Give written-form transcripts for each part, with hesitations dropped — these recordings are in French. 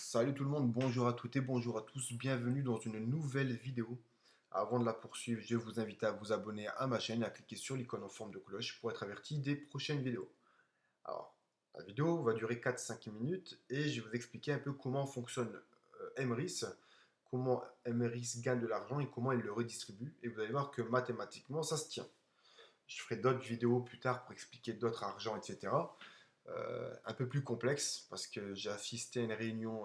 Salut tout le monde, bonjour à toutes et bonjour à tous, bienvenue dans une nouvelle vidéo. Avant de la poursuivre, je vous invite à vous abonner à ma chaîne et à cliquer sur l'icône en forme de cloche pour être averti des prochaines vidéos. Alors, la vidéo va durer 4-5 minutes et je vais vous expliquer un peu comment fonctionne Emrys, comment Emrys gagne de l'argent et comment il le redistribue. Et vous allez voir que mathématiquement, ça se tient. Je ferai d'autres vidéos plus tard pour expliquer d'autres argents, etc. Un peu plus complexe parce que j'ai assisté à une réunion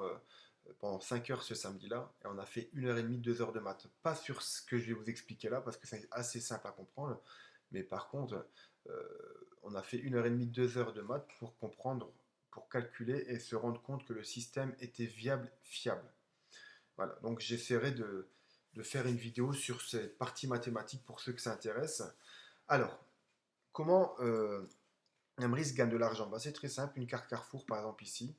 pendant 5 heures ce samedi-là et on a fait 1 h 30, 2 heures de maths. Pas sur ce que je vais vous expliquer là parce que c'est assez simple à comprendre, mais par contre, euh, on a fait 1 h 30, 2 heures de maths pour comprendre, pour calculer et se rendre compte que le système était viable, fiable. Voilà, donc j'essaierai de faire une vidéo sur cette partie mathématique pour ceux que ça intéresse. Alors, comment Emrys gagne de l'argent? Bah, c'est très simple, une carte Carrefour par exemple ici,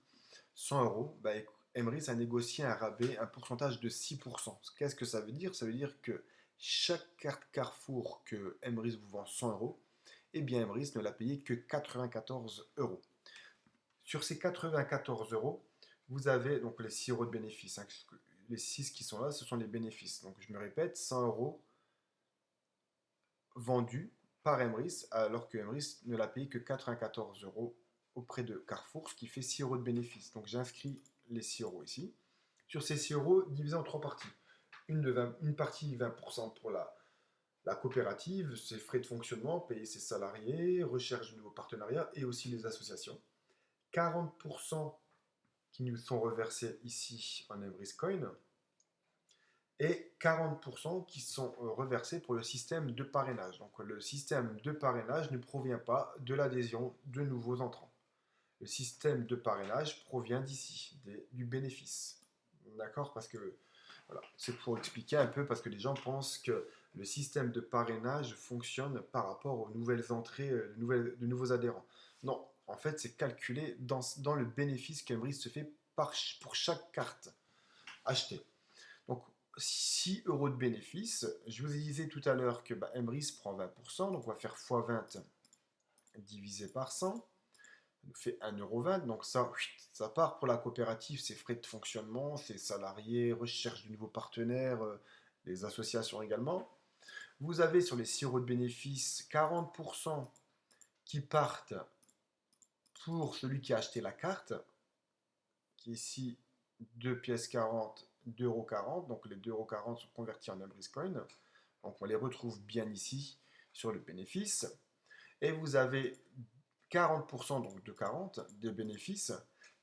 100 euros, bah, Emrys a négocié un rabais, un pourcentage de 6%. Qu'est-ce que ça veut dire? Ça veut dire que chaque carte Carrefour que Emrys vous vend 100 euros, eh bien Emrys ne l'a payé que 94 euros. Sur ces 94 euros, vous avez donc les 6 euros de bénéfices, hein. Les 6 qui sont là, ce sont les bénéfices. Donc je me répète, 100 euros vendus par Emrys, alors que Emrys ne l'a payé que 94 euros auprès de Carrefour, ce qui fait 6 euros de bénéfice. Donc j'inscris les 6 euros ici. Sur ces 6 euros, divisé en trois parties. Une partie 20% pour la coopérative, ses frais de fonctionnement, payer ses salariés, recherche de nouveaux partenariats et aussi les associations. 40% qui nous sont reversés ici en Emrys Coin et 40% qui sont reversés pour le système de parrainage. Donc le système de parrainage ne provient pas de l'adhésion de nouveaux entrants. Le système de parrainage provient d'ici, du bénéfice. D'accord? Parce que voilà, c'est pour expliquer un peu, parce que les gens pensent que le système de parrainage fonctionne par rapport aux nouvelles entrées, de nouveaux adhérents. Non, en fait, c'est calculé dans le bénéfice qu'Emrys se fait pour chaque carte achetée. Donc, 6 euros de bénéfice. Je vous disais tout à l'heure que Emrys prend 20%, donc on va faire x20 divisé par 100. Ça nous fait 1,20 €. Donc ça part pour la coopérative, ses frais de fonctionnement, ses salariés, recherche de nouveaux partenaires, les associations également. Vous avez sur les 6 euros de bénéfice 40% qui partent pour celui qui a acheté la carte, qui est ici 2 pièces 40, 2,40 €. Donc les 2,40 € sont convertis en Emrys Coin. Donc on les retrouve bien ici sur le bénéfice. Et vous avez 40%, donc de 40, de bénéfices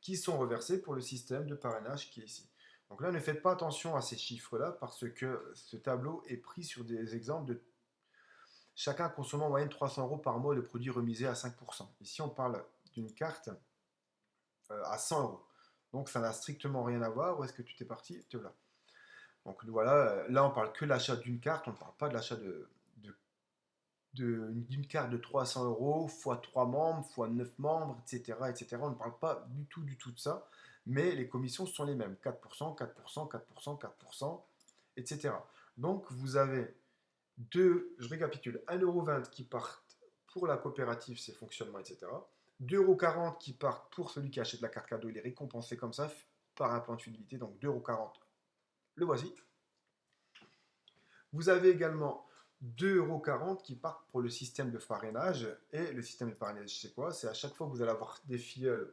qui sont reversés pour le système de parrainage qui est ici. Donc là, ne faites pas attention à ces chiffres-là parce que ce tableau est pris sur des exemples de chacun consommant en moyenne 300 euros par mois de produits remisés à 5%. Ici, on parle d'une carte à 100 euros. Donc ça n'a strictement rien à voir. Où est-ce que tu t'es parti? Te voilà. Donc voilà, là on parle que de l'achat d'une carte, on ne parle pas de l'achat d'une carte de 300 euros fois 3 membres, fois 9 membres, etc., etc. On ne parle pas du tout de ça, mais les commissions sont les mêmes, 4%, 4%, 4%, 4%, etc. Donc vous avez je récapitule, 1,20 € qui partent pour la coopérative, ses fonctionnements, etc. 2,40 € qui partent pour celui qui achète la carte cadeau, il est récompensé comme ça par un plan de fidélité, donc 2,40 €, le voici. Vous avez également 2,40 € qui partent pour le système de parrainage. Et le système de parrainage, c'est quoi? C'est à chaque fois que vous allez avoir des filleuls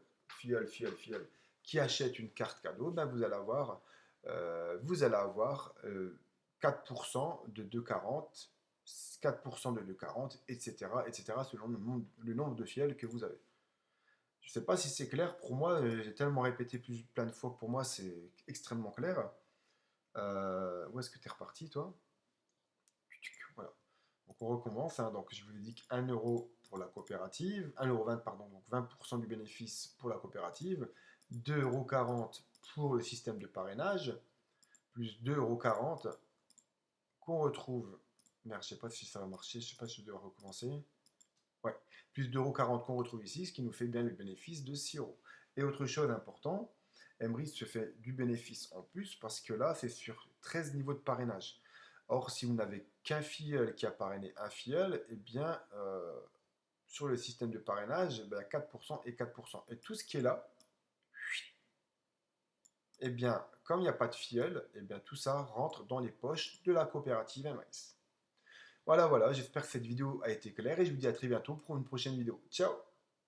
qui achètent une carte cadeau, ben vous allez avoir 4% de 2,40, 4% de 2,40, etc., etc., selon le nombre de filleuls que vous avez. Je ne sais pas si c'est clair. Pour moi, j'ai tellement répété plein de fois que pour moi, c'est extrêmement clair. Où est-ce que tu es reparti, toi? Voilà. Donc on recommence, hein. Donc je vous ai dit 1 € pour la coopérative, 1,20 € pardon, donc 20% du bénéfice pour la coopérative, 2,40 € pour le système de parrainage, plus 2,40 € qu'on retrouve. Merde, je ne sais pas si ça va marcher, je ne sais pas si je dois recommencer. Ouais, plus 2,40 € qu'on retrouve ici, ce qui nous fait bien le bénéfice de 6 euros. Et autre chose importante, Emrys se fait du bénéfice en plus parce que là, c'est sur 13 niveaux de parrainage. Or, si vous n'avez qu'un filleul qui a parrainé un filleul, eh bien, sur le système de parrainage, eh bien, 4% et 4%. Et tout ce qui est là, Eh bien, comme il n'y a pas de filleul, eh bien, tout ça rentre dans les poches de la coopérative Emrys. Voilà, voilà, j'espère que cette vidéo a été claire et je vous dis à très bientôt pour une prochaine vidéo. Ciao!